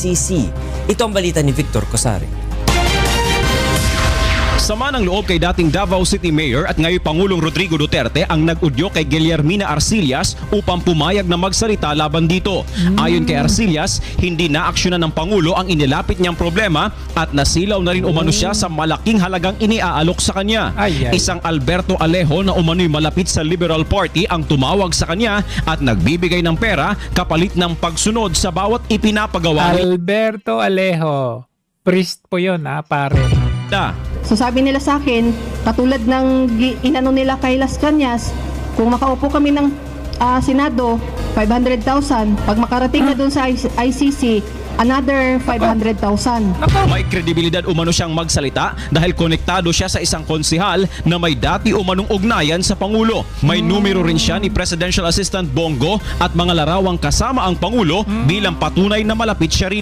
ICC. Ito ang balita ni Victor Cosare. Sama ng loob kay dating Davao City Mayor at ngayon Pangulong Rodrigo Duterte ang nag-udyo kay Guillermina Arcillas upang pumayag na magsalita laban dito. Ayon kay Arcillas, hindi naaksyonan ng Pangulo ang inilapit niyang problema at nasilaw na rin umano siya sa malaking halagang iniaalok sa kanya. Isang Alberto Alejo na umano'y malapit sa Liberal Party ang tumawag sa kanya at nagbibigay ng pera kapalit ng pagsunod sa bawat ipinapagawa. Alberto Alejo. Priest po yun pare. So sabi nila sa akin, katulad ng inano nila kay Las Cañas, kung makaupo kami ng Senado, 500,000. Pag makarating na doon sa ICC, another 500,000. May kredibilidad umano siyang magsalita dahil konektado siya sa isang konsihal na may dati umanong ugnayan sa Pangulo. May numero rin siya ni Presidential Assistant Bongo at mga larawang kasama ang Pangulo bilang patunay na malapit siya rito.